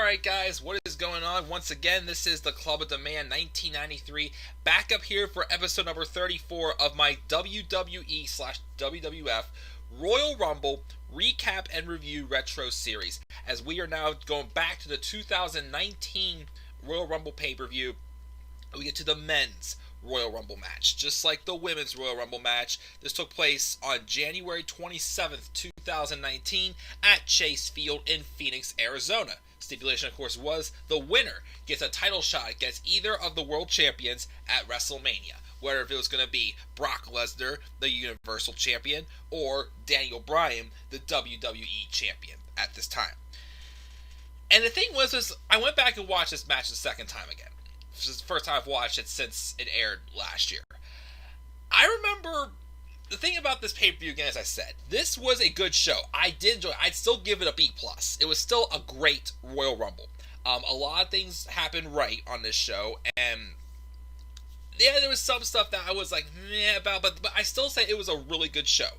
Alright guys, what is going on? Once again, this is the Club of Demand 1993, back up here for episode number 34 of my WWE/WWF Royal Rumble Recap and Review Retro Series, as we are now going back to the 2019 Royal Rumble pay-per-view. We get to the men's Royal Rumble match. Just like the women's Royal Rumble match, this took place on January 27th, 2019 at Chase Field in Phoenix, Arizona. Stipulation, of course, was the winner gets a title shot against either of the world champions at Wrestlemania. Whether if it was going to be Brock Lesnar, the Universal Champion, or Daniel Bryan, the WWE Champion at this time. And the thing was I went back and watched this match the second time again. This is the first time I've watched it since it aired last year. I remember the thing about this pay-per-view, again, as I said, this was a good show. I did enjoy it. I'd still give it a B+. It was still a great Royal Rumble. A lot of things happened right on this show, and yeah, there was some stuff that I was like, meh about, but I still say it was a really good show.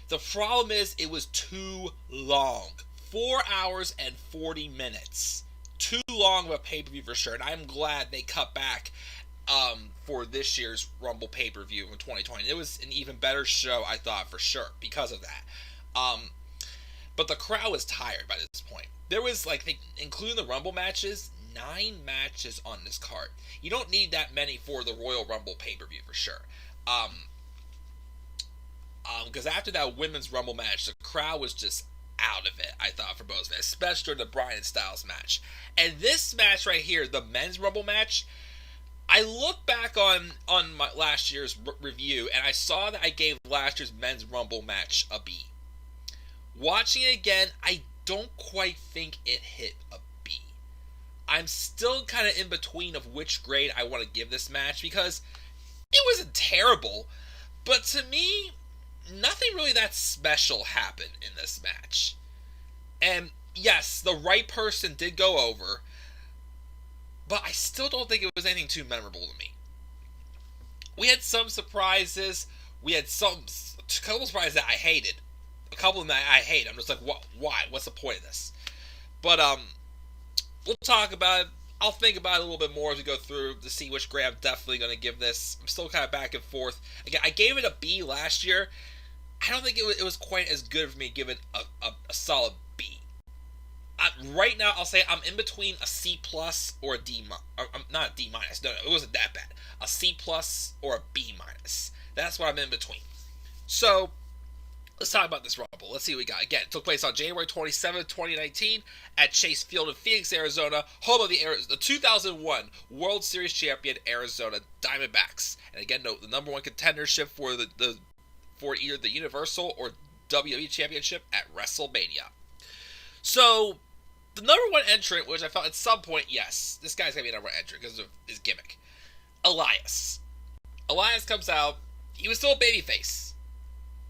The problem is, it was too long. 4 hours and 40 minutes. Too long of a pay-per-view for sure, and I'm glad they cut back for this year's Rumble pay-per-view in 2020. It was an even better show, I thought, for sure, because of that. But the crowd was tired by this point. There was, like, including the Rumble matches, 9 matches on this card. You don't need that many for the Royal Rumble pay-per-view for sure. Because after that women's Rumble match, the crowd was just out of it, I thought, for both of it, especially during the Bryan and Styles match. And this match right here, the men's Rumble match, I look back on my last year's review, and I saw that I gave last year's men's Rumble match a B. Watching it again, I don't quite think it hit a B. I'm still kind of in between of which grade I want to give this match, because it wasn't terrible, but to me, nothing really that special happened in this match. And yes, the right person did go over, but I still don't think it was anything too memorable to me. We had some surprises. We had a couple surprises that I hated. A couple of them that I hate. I'm just like, what? Why? What's the point of this? But we'll talk about it. I'll think about it a little bit more as we go through to see which grade I'm definitely going to give this. I'm still kind of back and forth. Again, I gave it a B last year. I don't think it was quite as good for me to give it a solid B. Right now, I'll say I'm in between a C+ or a D-. Not a D-. No, it wasn't that bad. A C+ or a B-. That's what I'm in between. So, let's talk about this Rumble. Let's see what we got. Again, it took place on January 27, 2019 at Chase Field in Phoenix, Arizona, home of the 2001 World Series champion Arizona Diamondbacks. And again, note the number one contendership for for either the Universal or WWE Championship at WrestleMania. So, the number one entrant, which I felt at some point, yes, this guy's going to be a number one entrant because of his gimmick. Elias. Elias comes out. He was still a babyface.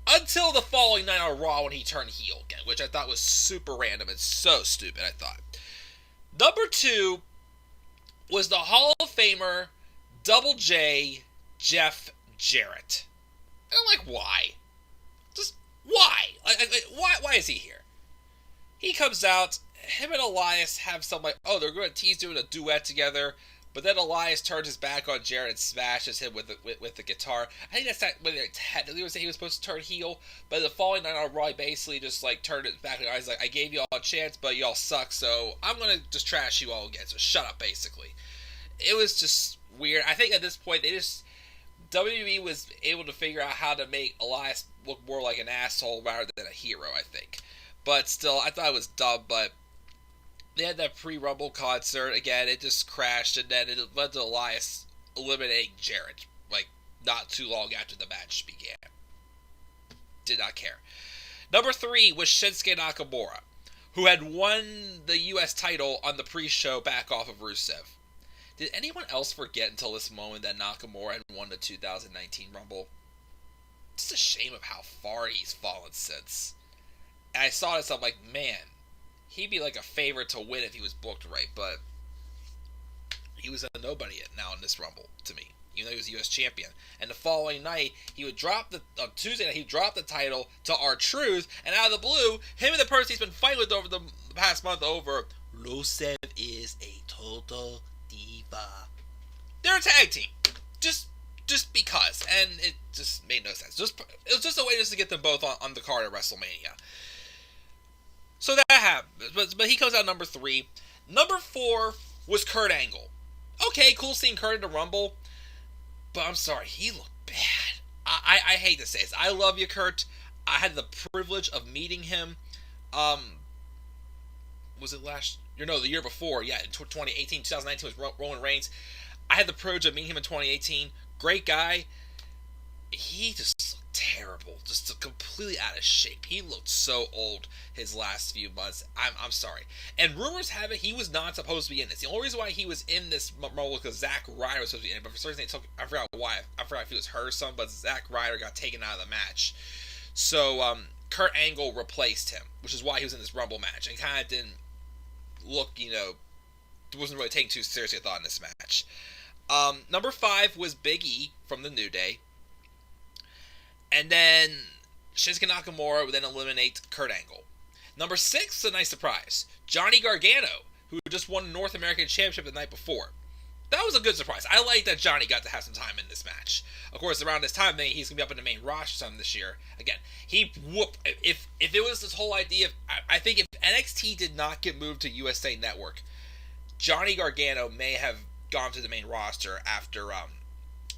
Until the following night on Raw when he turned heel again, which I thought was super random and so stupid, I thought. Number 2 was the Hall of Famer, Double J, Jeff Jarrett. And I'm like, why? Just, why? Why is he here? He comes out, him and Elias have some, like, oh, they're going to tease doing a duet together, but then Elias turns his back on Jarrett and smashes him with the guitar. I think that's not when they technically was saying he was supposed to turn heel, but the following night on Raw, he basically just, like, turned it back on. He's like, I gave you all a chance, but y'all suck, so I'm going to just trash you all again, so shut up, basically. It was just weird. I think at this point, WWE was able to figure out how to make Elias look more like an asshole rather than a hero, I think. But still, I thought it was dumb, but they had that pre-Rumble concert. Again, it just crashed, and then it led to Elias eliminating Jarrett, like, not too long after the match began. Did not care. Number 3 was Shinsuke Nakamura, who had won the U.S. title on the pre-show back off of Rusev. Did anyone else forget until this moment that Nakamura had won the 2019 Rumble? It's a shame of how far he's fallen since. And I saw this, I'm like, man, he'd be like a favorite to win if he was booked right, but he was a nobody now in this Rumble, to me, even though he was U.S. champion. And the following night, on Tuesday night, he dropped the title to R-Truth, and out of the blue, him and the person he's been fighting with over the past month over, Rusev is a total diva. They're a tag team. Just because. And it just made no sense. It was just a way just to get them both on the card at WrestleMania. So that happened. But he comes out number 3. Number 4 was Kurt Angle. Okay, cool seeing Kurt in the Rumble. But I'm sorry, he looked bad. I hate to say this. I love you, Kurt. I had the privilege of meeting him. Was it last year? No, the year before. Yeah, in 2019 was Roman Reigns. I had the privilege of meeting him in 2018. Great guy. He just looked terrible. Just completely out of shape. He looked so old his last few months. I'm sorry. And rumors have it he was not supposed to be in this. The only reason why he was in this Rumble was because Zack Ryder was supposed to be in it. But for some reason, I forgot why. I forgot if he was hurt or something. But Zack Ryder got taken out of the match. So Kurt Angle replaced him, which is why he was in this Rumble match. And kind of didn't look, wasn't really taken too seriously, I thought, in this match. Number 5 was Big E from the New Day. And then Shinsuke Nakamura would then eliminate Kurt Angle. Number 6 is a nice surprise. Johnny Gargano, who just won the North American Championship the night before. That was a good surprise. I like that Johnny got to have some time in this match. Of course, around this time, he's going to be up in the main roster some this year. Again, he whooped. If it was this whole idea of, I think if NXT did not get moved to USA Network, Johnny Gargano may have gone to the main roster after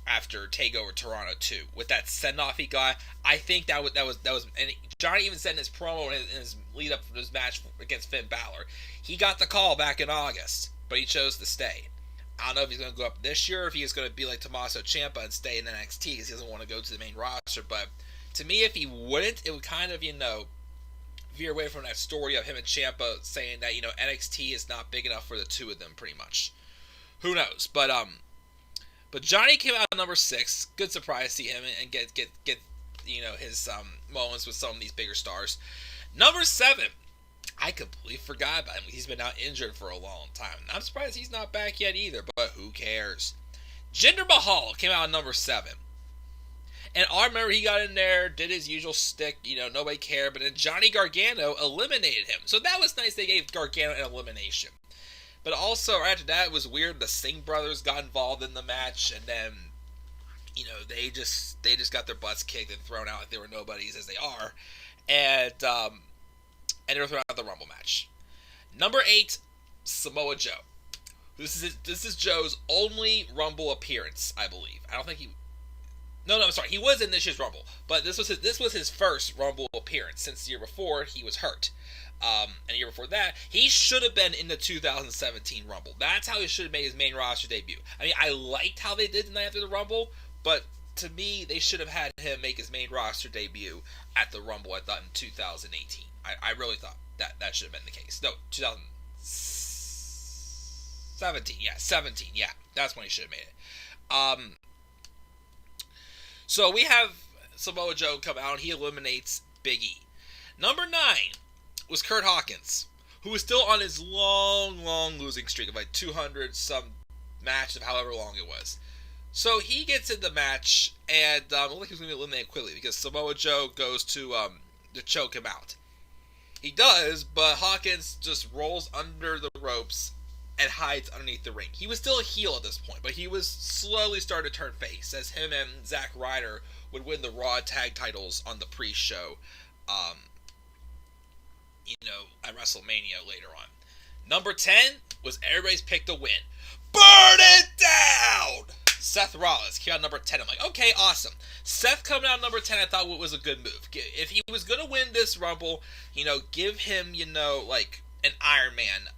TakeOver Toronto 2 with that send-off he got. I think that was and Johnny even said in his promo in his lead up for his match against Finn Balor, he got the call back in August, but he chose to stay. I don't know if he's going to go up this year, or if he's going to be like Tommaso Ciampa and stay in NXT because he doesn't want to go to the main roster. But to me, if he wouldn't, it would kind of veer away from that story of him and Ciampa saying that NXT is not big enough for the two of them, pretty much. Who knows? But Johnny came out at number 6. Good surprise to see him and get his moments with some of these bigger stars. Number 7, I completely forgot about him. He's been out injured for a long time. I'm surprised he's not back yet either, but who cares? Jinder Mahal came out at number 7. And I remember he got in there, did his usual stick, nobody cared, but then Johnny Gargano eliminated him. So that was nice they gave Gargano an elimination. But also, right after that, it was weird. The Singh brothers got involved in the match, and then, they just got their butts kicked and thrown out like they were nobodies, as they are. And they were thrown out of the Rumble match. Number 8, Samoa Joe. This is Joe's only Rumble appearance, I believe. I don't think he... No, I'm sorry. He was in this year's Rumble, but this was his first Rumble appearance since the year before he was hurt. And the year before that, he should have been in the 2017 Rumble. That's how he should have made his main roster debut. I mean, I liked how they did the night after the Rumble, but to me, they should have had him make his main roster debut at the Rumble, I thought, in 2018. I really thought that should have been the case. No, 2017. Yeah, 17. Yeah, that's when he should have made it. So we have Samoa Joe come out, and he eliminates Big E. Number 9 was Kurt Hawkins, who was still on his long losing streak of like 200-some match of however long it was. So he gets in the match, and it looks like he's going to be eliminated quickly because Samoa Joe goes to choke him out. He does, but Hawkins just rolls under the ropes and hides underneath the ring. He was still a heel at this point, but he was slowly starting to turn face as him and Zack Ryder would win the Raw tag titles on the pre-show, at WrestleMania later on. Number 10 was everybody's pick to win. Burn it down! Seth Rollins came out number 10. I'm like, okay, awesome. Seth coming out number 10 I thought was a good move. If he was going to win this Rumble, give him, like an Iron Man,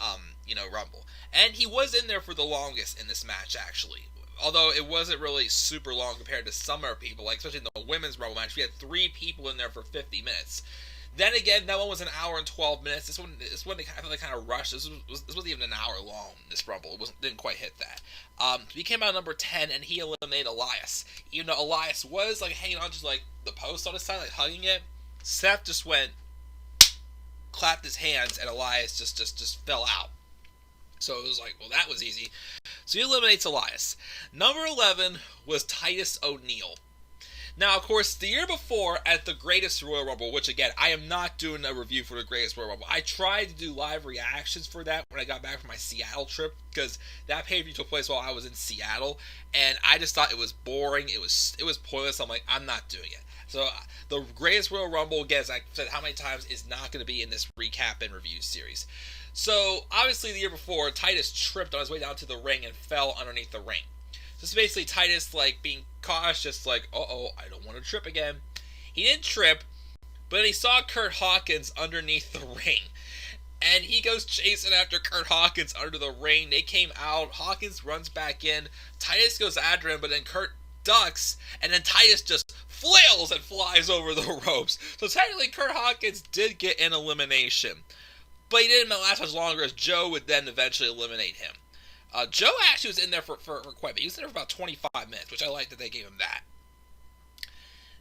Rumble. And he was in there for the longest in this match, actually. Although it wasn't really super long compared to some other people, like especially in the women's Rumble match. We had 3 people in there for 50 minutes. Then again, that one was an hour and 12 minutes. This one I felt they kind of rushed. This wasn't even an hour long, this Rumble. Didn't quite hit that. He came out number 10, and he eliminated Elias. Even though Elias was like hanging on just like the post on his side, like hugging it, Seth just went, clapped his hands, and Elias just fell out. So it was like, well, that was easy. So he eliminates Elias. Number 11 was Titus O'Neil. Now, of course, the year before at the Greatest Royal Rumble, which again, I am not doing a review for the Greatest Royal Rumble. I tried to do live reactions for that when I got back from my Seattle trip, because that pay-per-view took place while I was in Seattle, and I just thought it was boring. It was pointless. I'm like, I'm not doing it. So the Greatest Royal Rumble, again, as I said how many times, is not going to be in this recap and review series. So obviously the year before, Titus tripped on his way down to the ring and fell underneath the ring. So it's basically Titus like being cautious, like, uh-oh, I don't want to trip again. He didn't trip, but he saw Kurt Hawkins underneath the ring. And he goes chasing after Kurt Hawkins under the ring. They came out. Hawkins runs back in. Titus goes after him, but then Kurt ducks, and then Titus just flails and flies over the ropes. So technically, Kurt Hawkins did get an elimination. But he didn't last much longer, as Joe would then eventually eliminate him. Joe actually was in there for quite a bit. He was in there for about 25 minutes, which I like that they gave him that.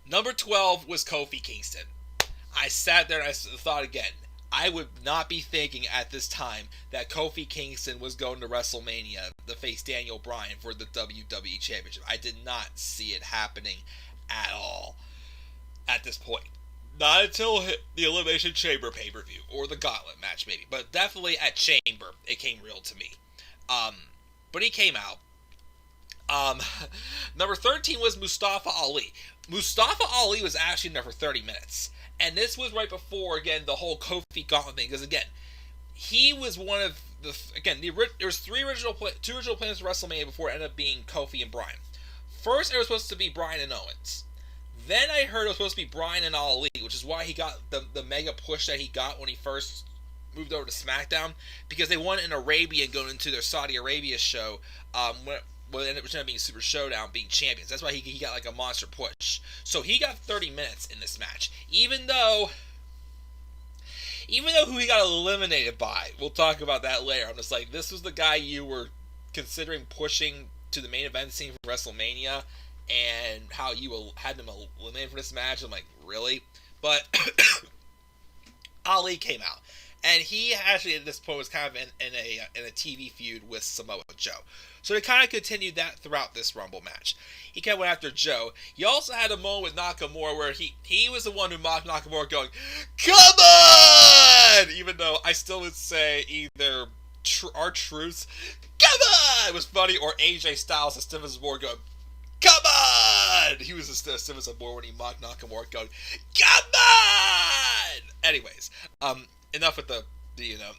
Number 12 was Kofi Kingston. I sat there and I thought again, I would not be thinking at this time that Kofi Kingston was going to WrestleMania to face Daniel Bryan for the WWE Championship. I did not see it happening at all at this point. Not until the Elimination Chamber pay-per-view, or the Gauntlet match maybe, but definitely at Chamber it came real to me. But he came out. Number 13 was Mustafa Ali. Mustafa Ali was actually in there for 30 minutes. And this was right before, again, the whole Kofi Gauntlet thing. Because, again, he was one of the... Again, there was two original plans for WrestleMania before it ended up being Kofi and Bryan. First, it was supposed to be Bryan and Owens. Then I heard it was supposed to be Bryan and Ali, which is why he got the mega push that he got when he first moved over to SmackDown, because they wanted an Arabian going into their Saudi Arabia show, when it ended up being Super Showdown, being champions. That's why he got like a monster push. So he got 30 minutes in this match, even though who he got eliminated by. We'll talk about that later. I'm just like, this was the guy you were considering pushing to the main event scene for WrestleMania, and how you had him eliminated for this match. I'm like, really? But Ali came out. And he actually, at this point, was kind of in a TV feud with Samoa Joe. So they kind of continued that throughout this Rumble match. He kind of went after Joe. He also had a moment with Nakamura where he was the one who mocked Nakamura, going, "Come on!" Even though I still would say either R-Truth, "Come on!" It was funny, or AJ Styles, the stiff as a board, going, "Come on!" He was the stiff as a board when he mocked Nakamura, going, "Come on!" Anyways, enough with the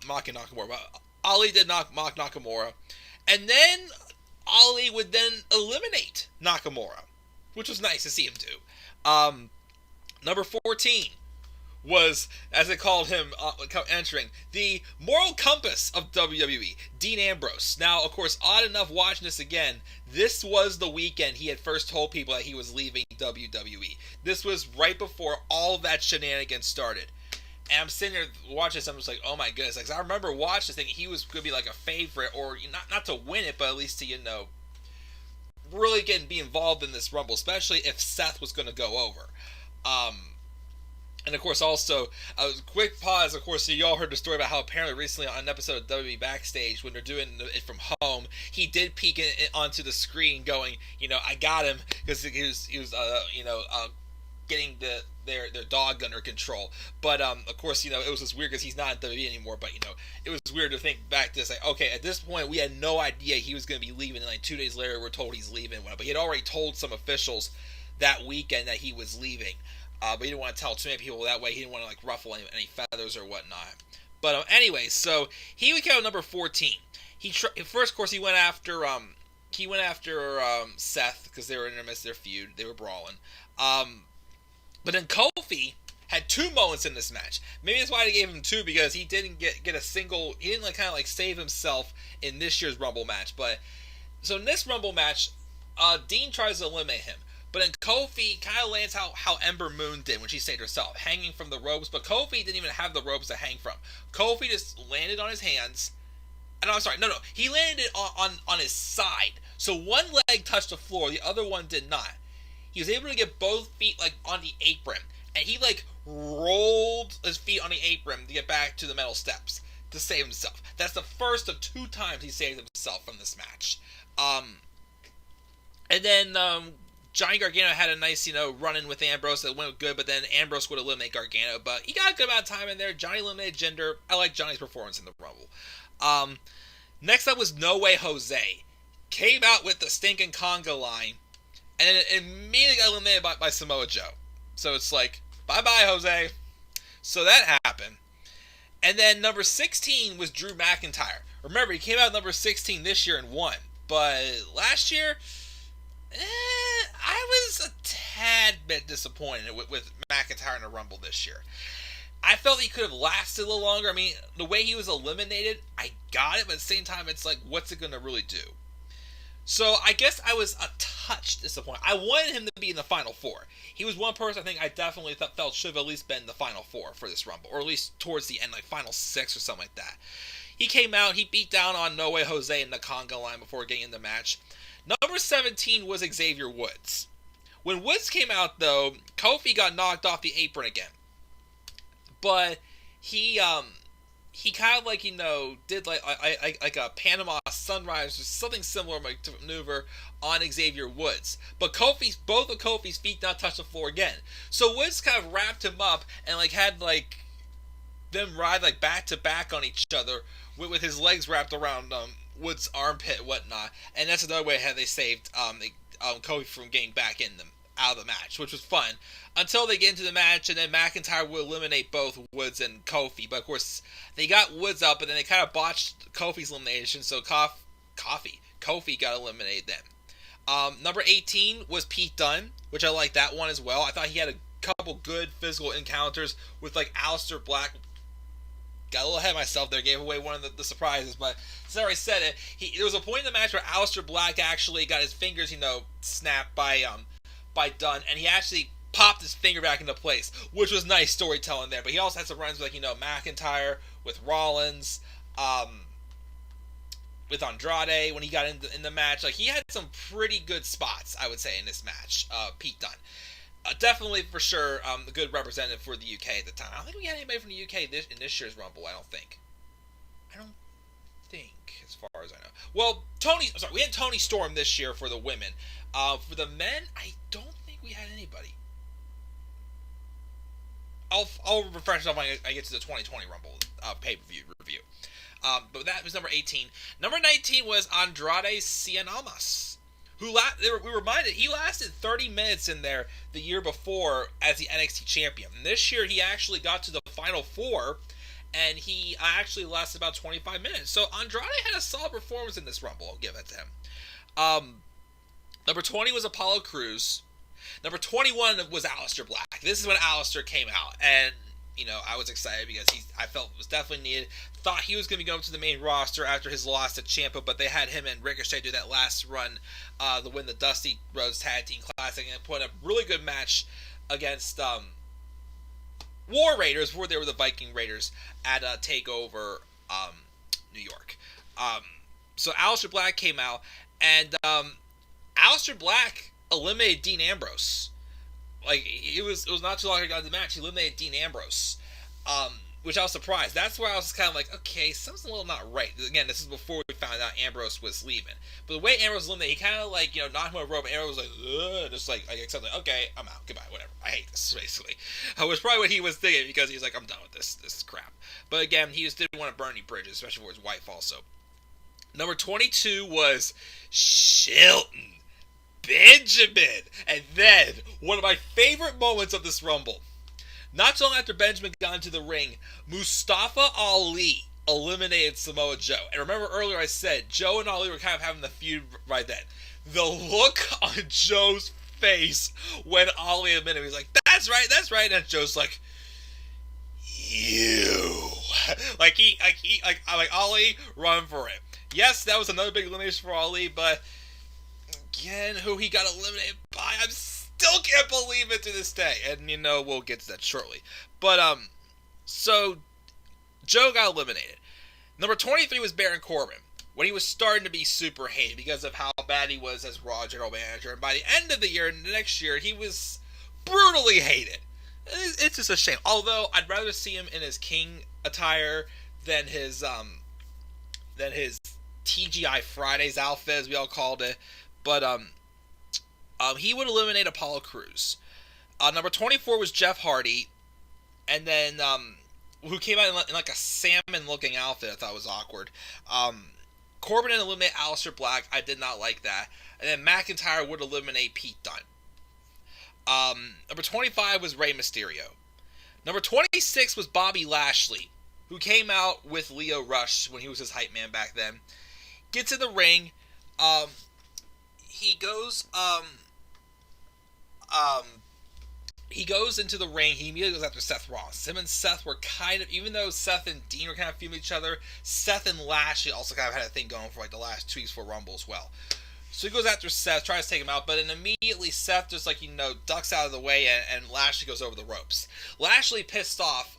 mocking Nakamura. But Ali did mock Nakamura, and then Ali would then eliminate Nakamura, which was nice to see him do. Number 14 was, as they called him, entering the moral compass of WWE, Dean Ambrose. Now, of course, odd enough, watching this again, this was the weekend he had first told people that he was leaving WWE. This was right before all of that shenanigans started. And I'm sitting there watching this, I'm just like, oh my goodness. Like, I remember watching this thinking he was going to be like a favorite, or not to win it, but at least to, really be involved in this Rumble, especially if Seth was going to go over. And of course, also, a quick pause, of course, so you all heard the story about how apparently recently on an episode of WWE Backstage, when they're doing it from home, he did peek onto the screen going, I got him, because he was getting their dog under control. But, of course, it was just weird because he's not in WWE anymore, but, it was weird to think back to this, like, okay, at this point, we had no idea he was going to be leaving, and like 2 days later, we're told he's leaving, but he had already told some officials that weekend that he was leaving. But he didn't want to tell too many people that way. He didn't want to ruffle any feathers or whatnot. But anyway, so he would count number 14. First, of course, he went after Seth, because they were in the midst of their feud. They were brawling. But then Kofi had 2 moments in this match. Maybe that's why they gave him 2, because he didn't get a single. He didn't save himself in this year's Rumble match. But so in this Rumble match, Dean tries to eliminate him. But then Kofi kind of lands how Ember Moon did when she saved herself, hanging from the ropes. But Kofi didn't even have the ropes to hang from. Kofi just landed on his hands. And I'm sorry, no. He landed on his side. So one leg touched the floor, the other one did not. He was able to get both feet on the apron. And he rolled his feet on the apron to get back to the metal steps to save himself. That's the first of 2 times he saved himself from this match. And then Johnny Gargano had a nice, run-in with Ambrose that went good, but then Ambrose would eliminate Gargano. But he got a good amount of time in there. Johnny eliminated Jinder. I like Johnny's performance in the Rumble. Next up was No Way Jose. Came out with the stinking conga line, and then immediately got eliminated by Samoa Joe. So it's like, bye-bye, Jose. So that happened. And then number 16 was Drew McIntyre. Remember, he came out number 16 this year and won. But last year, I was a tad bit disappointed with McIntyre in the Rumble this year. I felt he could have lasted a little longer. I mean, the way he was eliminated, I got it, but at the same time, it's like, what's it going to really do? So I guess I was a touch disappointed. I wanted him to be in the Final Four. He was one person I think I definitely felt should have at least been in the Final Four for this Rumble, or at least towards the end, like Final 6 or something like that. He came out, he beat down on No Way Jose in the conga line before getting in the match. Number 17 was Xavier Woods. When Woods came out, though, Kofi got knocked off the apron again. But he kind of like, did like a Panama Sunrise or something similar to maneuver on Xavier Woods. But both of Kofi's feet not touch the floor again. So Woods kind of wrapped him up and had them ride back to back on each other with his legs wrapped around Woods' armpit and whatnot. And that's another way how they saved Kofi from getting back out of the match, which was fun. Until they get into the match, and then McIntyre will eliminate both Woods and Kofi. But of course, they got Woods up, and then they kind of botched Kofi's elimination, so Kofi got eliminated then. Number 18 was Pete Dunne, which I like that one as well. I thought he had a couple good physical encounters with Aleister Black. Got a little ahead of myself there, gave away one of the surprises, but since I already said it, there was a point in the match where Aleister Black actually got his fingers, snapped by Dunne, and he actually popped his finger back into place, which was nice storytelling there. But he also had some runs with McIntyre, with Rollins, with Andrade when he got in the match. He had some pretty good spots, I would say, in this match. Pete Dunne, definitely for sure, a good representative for the UK at the time. I don't think we had anybody from the UK in this year's Rumble. I don't think, as far as I know. Well, we had Tony Storm this year for the women. For the men, I don't think we had anybody. I'll refresh myself when I get to the 2020 Rumble pay-per-view review. But that was number 18. Number 19 was Andrade Cien Almas, who we were reminded he lasted 30 minutes in there the year before as the NXT champion. And this year he actually got to the Final Four, and he actually lasted about 25 minutes. So Andrade had a solid performance in this Rumble. I'll give it to him. Number 20 was Apollo Crews. Number 21 was Aleister Black. This is when Aleister came out, and I was excited because I felt it was definitely needed. Thought he was going to be going to the main roster after his loss to Ciampa, but they had him and Ricochet do that last run to win the Dusty Rhodes Tag Team Classic and put a really good match against War Raiders before they were the Viking Raiders at TakeOver New York. So Aleister Black came out, and Aleister Black eliminated Dean Ambrose. It was not too long ago he got in the match. He eliminated Dean Ambrose, which I was surprised. That's where I was kind of like, okay, something's a little not right. Again, this is before we found out Ambrose was leaving. But the way Ambrose was eliminated, he kind of knocked him on a rope, and Ambrose was just accepted, okay, I'm out, goodbye, whatever. I hate this, basically. Which is probably what he was thinking, because he's like, I'm done with this crap. But again, he just didn't want to burn any bridges, especially for his wife also. Number 22 was Shelton Benjamin. And then, one of my favorite moments of this Rumble. Not so long after Benjamin got into the ring, Mustafa Ali eliminated Samoa Joe. And remember earlier I said, Joe and Ali were kind of having the feud right then. The look on Joe's face when Ali admitted him, he's like, that's right. And Joe's like, you. Ali, run for it. Yes, that was another big elimination for Ali, but again, who he got eliminated by, I still can't believe it to this day. And we'll get to that shortly. But so Joe got eliminated. Number 23 was Baron Corbin, when he was starting to be super hated because of how bad he was as Raw General Manager. And by the end of the year, next year, he was brutally hated. It's just a shame. Although I'd rather see him in his King attire than his TGI Fridays outfit, as we all called it. But He would eliminate Apollo Crews. Number 24 was Jeff Hardy, and then who came out in like a salmon-looking outfit. I thought was awkward. Corbin would eliminate Aleister Black. I did not like that. And then McIntyre would eliminate Pete Dunne. Number 25 was Rey Mysterio. Number 26 was Bobby Lashley, who came out with Lio Rush when he was his hype man back then. Gets in the ring. He goes into the ring. He immediately goes after Seth Rollins. Him and Seth were kind of, even though Seth and Dean were kind of feuding each other, Seth and Lashley also kind of had a thing going for like the last 2 weeks for Rumble as well. So he goes after Seth, tries to take him out, but then immediately Seth just ducks out of the way, and Lashley goes over the ropes. Lashley, pissed off,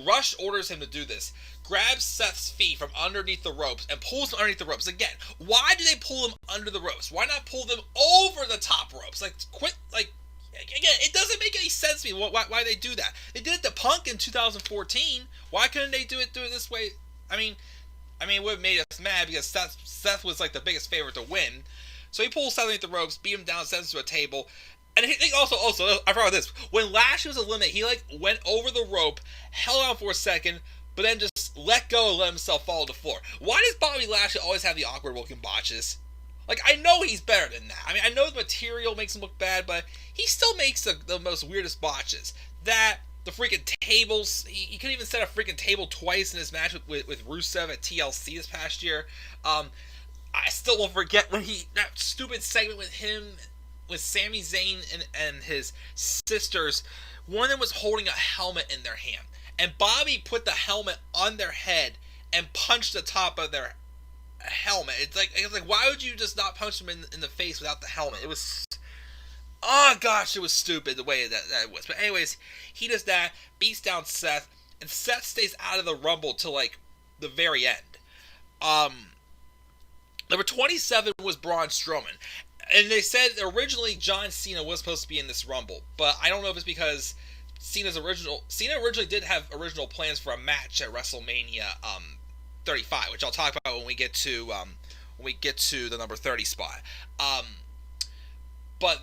Rush orders him to do this, grabs Seth's feet from underneath the ropes and pulls them underneath the ropes. Again, why do they pull them under the ropes? Why not pull them over the top ropes? Again, it doesn't make any sense to me why they do that. They did it to Punk in 2014. Why couldn't they do it this way? I mean, it would have made us mad because Seth was like the biggest favorite to win. So he pulls Seth underneath the ropes, beat him down, sends him to a table. And he also, I forgot this. When Lashley was eliminated, he went over the rope, held on for a second, but then just let go and let himself fall to the floor. Why does Bobby Lashley always have the awkward looking botches? I know he's better than that. I know the material makes him look bad, but he still makes the most weirdest botches. The freaking tables. He couldn't even set a freaking table twice in his match with Rusev at TLC this past year. I still won't forget when that stupid segment with him, with Sami Zayn and his sisters. One of them was holding a helmet in their hand, and Bobby put the helmet on their head and punched the top of their helmet. It's like why would you just not punch him in the face without the helmet? It was, oh gosh, it was stupid the way that it was. But anyways, he does that, beats down Seth, and Seth stays out of the Rumble till the very end. Number 27 was Braun Strowman. And they said originally John Cena was supposed to be in this Rumble, but I don't know if it's because Cena originally did have original plans for a match at WrestleMania 35, which I'll talk about when we get to the number 30 spot. But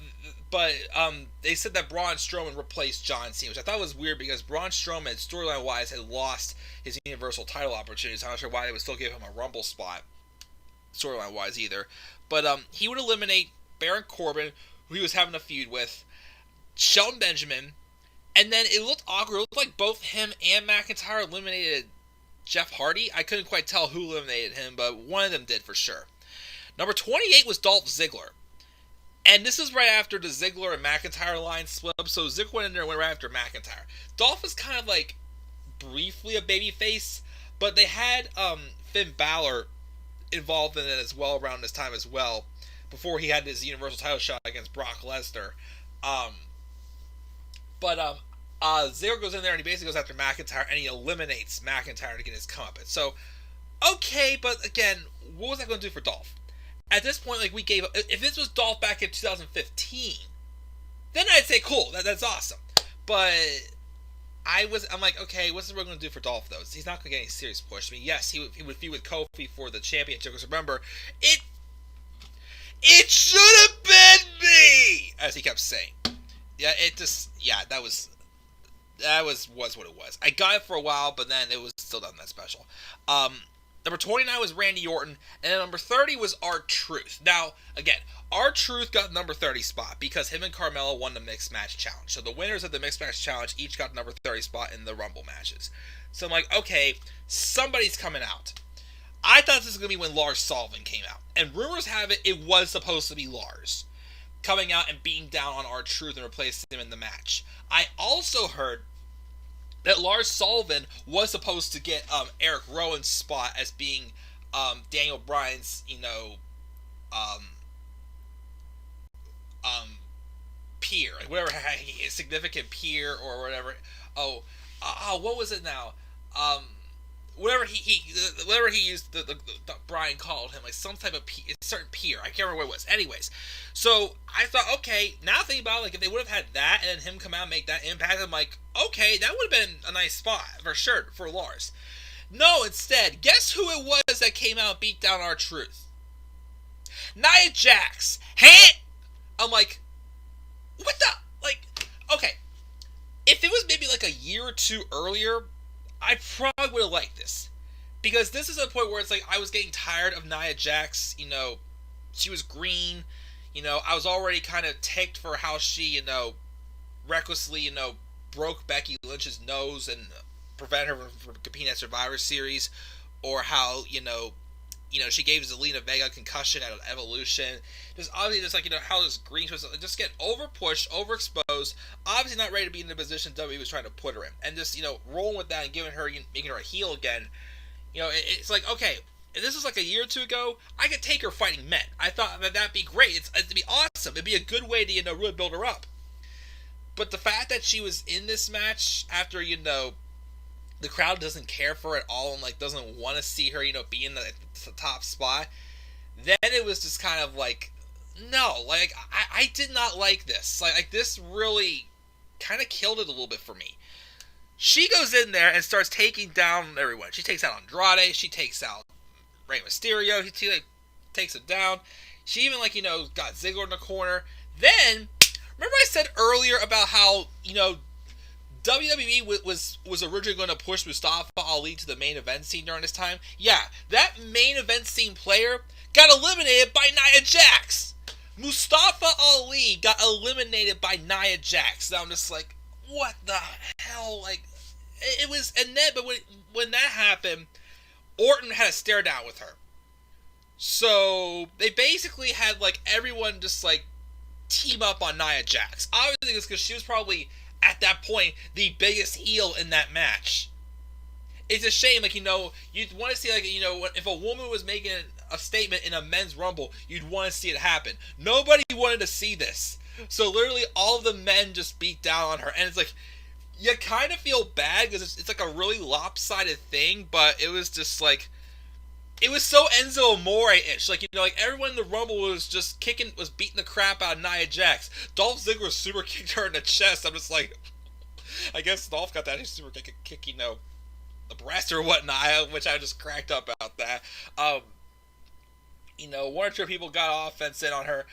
they said that Braun Strowman replaced John Cena, which I thought was weird because Braun Strowman, storyline wise, had lost his Universal title opportunities. I'm not sure why they would still give him a Rumble spot, storyline wise either. But he would eliminate Baron Corbin, who he was having a feud with, Shelton Benjamin, and then it looked awkward. It looked like both him and McIntyre eliminated Jeff Hardy. I couldn't quite tell who eliminated him, but one of them did for sure. Number 28 was Dolph Ziggler. And this is right after the Ziggler and McIntyre line split up, so Ziggler went in there and went right after McIntyre. Dolph was kind of briefly a babyface, but they had Finn Balor involved in it as well around this time as well, before he had his Universal title shot against Brock Lesnar. Ziggler goes in there and he basically goes after McIntyre and he eliminates McIntyre to get his comeuppance. So, okay, but again, what was that going to do for Dolph? At this point, we gave up. If this was Dolph back in 2015, then I'd say cool, that's awesome. But I'm like, okay, what's this going to do for Dolph though? He's not going to get any serious push. I mean, yes, he would feud with Kofi for the championship. Because remember, it should have been me, as he kept saying. Yeah, that was what it was. I got it for a while, but then it was still not that special. Number 29 was Randy Orton, and then number 30 was R-Truth. Now, again, R-Truth got the number 30 spot because him and Carmella won the Mixed Match Challenge. So the winners of the Mixed Match Challenge each got the number 30 spot in the Rumble matches. So I'm like, okay, somebody's coming out. I thought this was going to be when Lars Sullivan came out. And rumors have it was supposed to be Lars coming out and beating down on R-Truth and replacing him in the match. I also heard that Lars Sullivan was supposed to get Eric Rowan's spot as being Daniel Bryan's, peer, whatever, significant peer or whatever. What was it now? Whatever he used, the Bryan called him, some type of certain peer. I can't remember what it was. Anyways, so I thought, okay, now thinking about it, if they would have had that and then him come out and make that impact, I'm like, okay, that would have been a nice spot for sure for Lars. No, instead, guess who it was that came out and beat down R-Truth? Nia Jax. Hey! I'm like, what the, like, okay, if it was maybe like a year or two earlier, I probably would have liked this. Because this is a point where it's like I was getting tired of Nia Jax, she was green, I was already kind of ticked for how she, recklessly, broke Becky Lynch's nose and prevented her from competing at Survivor Series, or how, she gave Zelina Vega a concussion at Evolution. Just obviously, just like, how this green was just get overpushed, overexposed, obviously not ready to be in the position WWE was trying to put her in, and just rolling with that and giving her, making her a heel again. It's like, okay, if this was like a year or two ago, I could take her fighting men. I thought that'd be great. It'd be awesome. It'd be a good way to really build her up. But the fact that she was in this match after the crowd doesn't care for her at all and like doesn't want to see her be in the top spot, then it was just kind of like, no, like I did not like this. Like this really kind of killed it a little bit for me. She goes in there and starts taking down everyone. She takes out Andrade. She takes out Rey Mysterio. She takes it down. She even got Ziggler in the corner. Then, remember I said earlier about how WWE was originally going to push Mustafa Ali to the main event scene during this time? Yeah, that main event scene player got eliminated by Nia Jax. Mustafa Ali got eliminated by Nia Jax. Now I'm just like, what the hell? Like, it was, and then, but when that happened, Orton had a stare down with her. So they basically had like everyone just like team up on Nia Jax. Obviously, it's because she was probably at that point the biggest heel in that match. It's a shame, like, you'd want to see, like, if a woman was making a statement in a men's rumble, you'd want to see it happen. Nobody wanted to see this. So literally all of the men just beat down on her, and it's like, you kind of feel bad because it's like a really lopsided thing, but it was just like, it was so Enzo Amore-ish. Like, like everyone in the Rumble was just was beating the crap out of Nia Jax. Dolph Ziggler super kicked her in the chest. I'm just like, I guess Dolph got that super kick, the breast or whatnot, which I just cracked up about that. One or two people got offense in on her.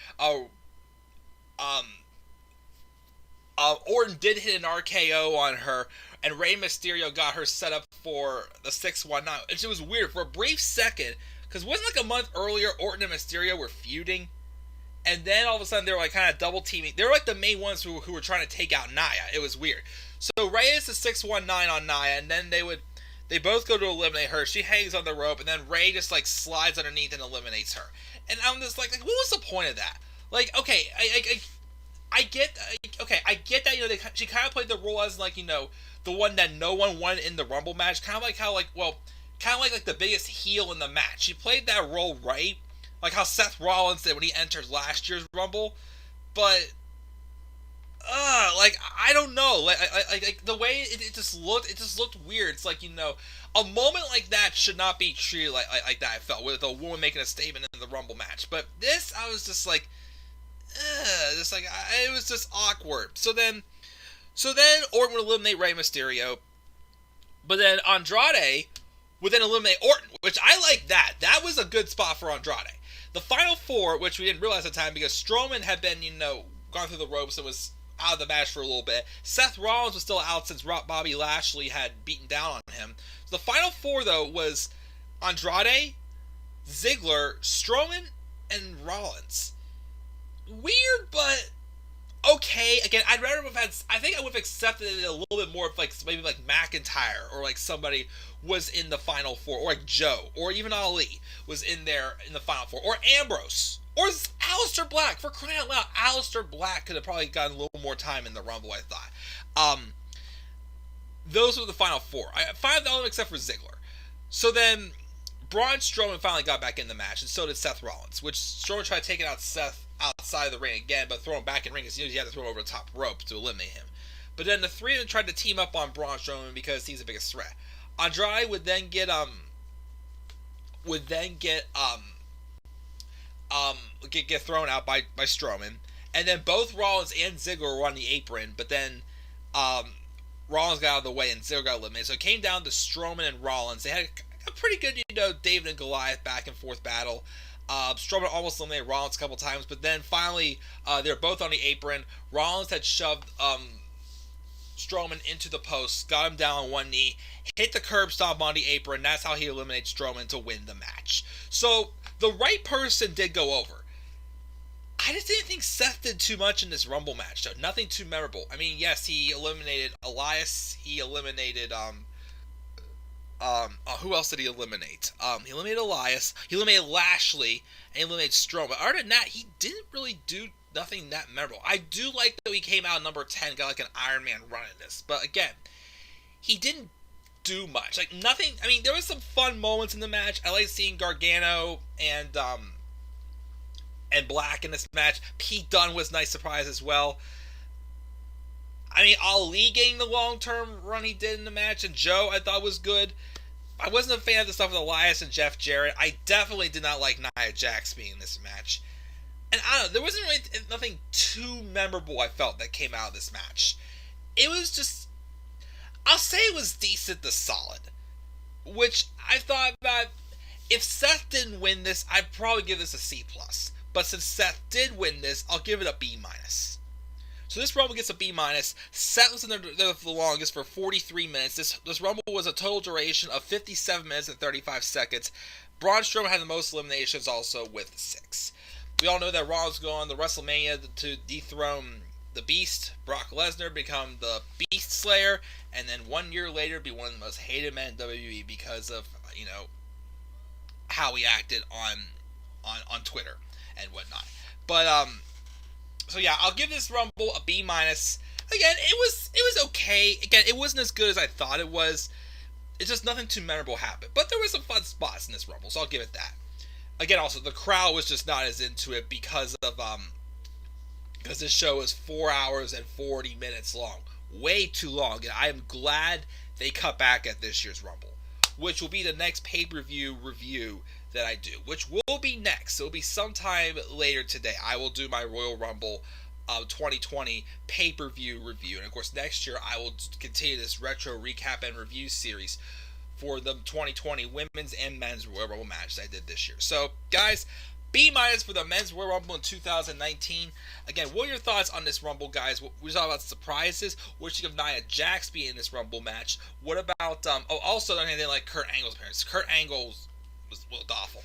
Orton did hit an RKO on her, and Rey Mysterio got her set up for the 619. It was weird for a brief second, because wasn't like a month earlier Orton and Mysterio were feuding, and then all of a sudden they were like kind of double teaming. They were like the main ones who were trying to take out Nia. It was weird. So Rey is the 619 on Nia, and then they both go to eliminate her. She hangs on the rope, and then Rey just like slides underneath and eliminates her. And I'm just like what was the point of that? Like, okay, I get that, she kind of played the role as, like, the one that no one won in the Rumble match. Kind of like how, like the biggest heel in the match. She played that role right. Like how Seth Rollins did when he entered last year's Rumble. But, I don't know. Like the way it just looked weird. It's like, a moment like that should not be treated like that, I felt, with a woman making a statement in the Rumble match. But this, I was just like, it was just awkward. So then Orton would eliminate Rey Mysterio, but then Andrade would then eliminate Orton, which I like that. That was a good spot for Andrade. The final four, which we didn't realize at the time because Strowman had been, gone through the ropes and was out of the match for a little bit. Seth Rollins was still out since Bobby Lashley had beaten down on him. So the final four, though, was Andrade, Ziggler, Strowman, and Rollins. Weird, but okay. Again, I'd rather have had. I think I would have accepted it a little bit more if, like, maybe like McIntyre or like somebody was in the final four, or like Joe, or even Ali was in there in the final four, or Ambrose, or Aleister Black. For crying out loud, Aleister Black could have probably gotten a little more time in the Rumble, I thought. Those were the final four. I five of them except for Ziggler. So then Braun Strowman finally got back in the match, and so did Seth Rollins, which Strowman tried taking out Seth outside of the ring again, but throw him back in the ring because you had to throw him over the top rope to eliminate him. But then the three of them tried to team up on Braun Strowman because he's the biggest threat. Andrade would then get thrown out by Strowman, and then both Rollins and Ziggler were on the apron, but then Rollins got out of the way and Ziggler got eliminated. So it came down to Strowman and Rollins. They had a pretty good, David and Goliath back and forth battle. Strowman almost eliminated Rollins a couple times, but then finally they were both on the apron. Rollins had shoved Strowman into the post, got him down on one knee, hit the curb stomp on the apron. That's how he eliminates Strowman to win the match. So the right person did go over. I just didn't think Seth did too much in this Rumble match, though. Nothing too memorable. I mean, yes, he eliminated Elias. He eliminated who else did he eliminate? He eliminated Elias. He eliminated Lashley, and he eliminated Strowman. But other than that, he didn't really do nothing that memorable. I do like that he came out number 10, got like an Iron Man run in this. But again, he didn't do much. Like nothing. I mean, there was some fun moments in the match. I like seeing Gargano and Black in this match. Pete Dunne was a nice surprise as well. I mean, Ali getting the long-term run he did in the match, and Joe I thought was good. I wasn't a fan of the stuff with Elias and Jeff Jarrett. I definitely did not like Nia Jax being in this match. And I don't know, there wasn't really nothing too memorable I felt that came out of this match. It was just, I'll say it was decent to solid. Which I thought about, if Seth didn't win this, I'd probably give this a C+. But since Seth did win this, I'll give it a B-. So this Rumble gets a B-. Seth was in there for the longest for 43 minutes. This Rumble was a total duration of 57 minutes and 35 seconds. Braun Strowman had the most eliminations also with 6. We all know that Rollins going on the WrestleMania to dethrone the Beast, Brock Lesnar, become the Beast Slayer, and then 1 year later be one of the most hated men in WWE because of, you know, how he acted on Twitter and whatnot. But so yeah, I'll give this Rumble a B-. Again, it was okay. Again, it wasn't as good as I thought it was. It's just nothing too memorable happened. But there were some fun spots in this Rumble, so I'll give it that. Again, also the crowd was just not as into it because this show is 4 hours and 40 minutes long, way too long. And I am glad they cut back at this year's Rumble, which will be the next pay-per-view review that I do, which will be next. It'll be sometime later today. I will do my Royal Rumble 2020 pay-per-view review. And of course, next year I will continue this retro recap and review series for the 2020 women's and men's Royal Rumble match that I did this year. So, guys, B- for the men's Royal Rumble in 2019. Again, what are your thoughts on this Rumble, guys? We talked about surprises. What you think of Nia Jax being in this Rumble match? What about, also, I didn't like Kurt Angle's appearance. Kurt Angle was awful.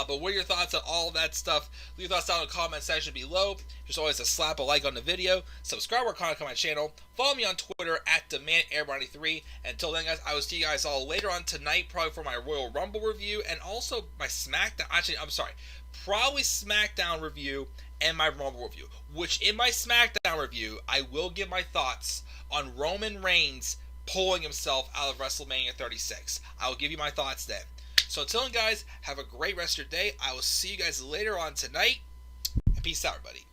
But what are your thoughts on all of that stuff? Leave your thoughts down in the comment section below. There's always a slap a like on the video. Subscribe or comment on my channel. Follow me on Twitter at DemandAir93. Until then, guys, I will see you guys all later on tonight, probably for my Royal Rumble review and also my SmackDown. Actually, I'm sorry. Probably SmackDown review and my Rumble review. Which in my SmackDown review, I will give my thoughts on Roman Reigns pulling himself out of WrestleMania 36. I will give you my thoughts then. So until then, guys, have a great rest of your day. I will see you guys later on tonight. Peace out, everybody.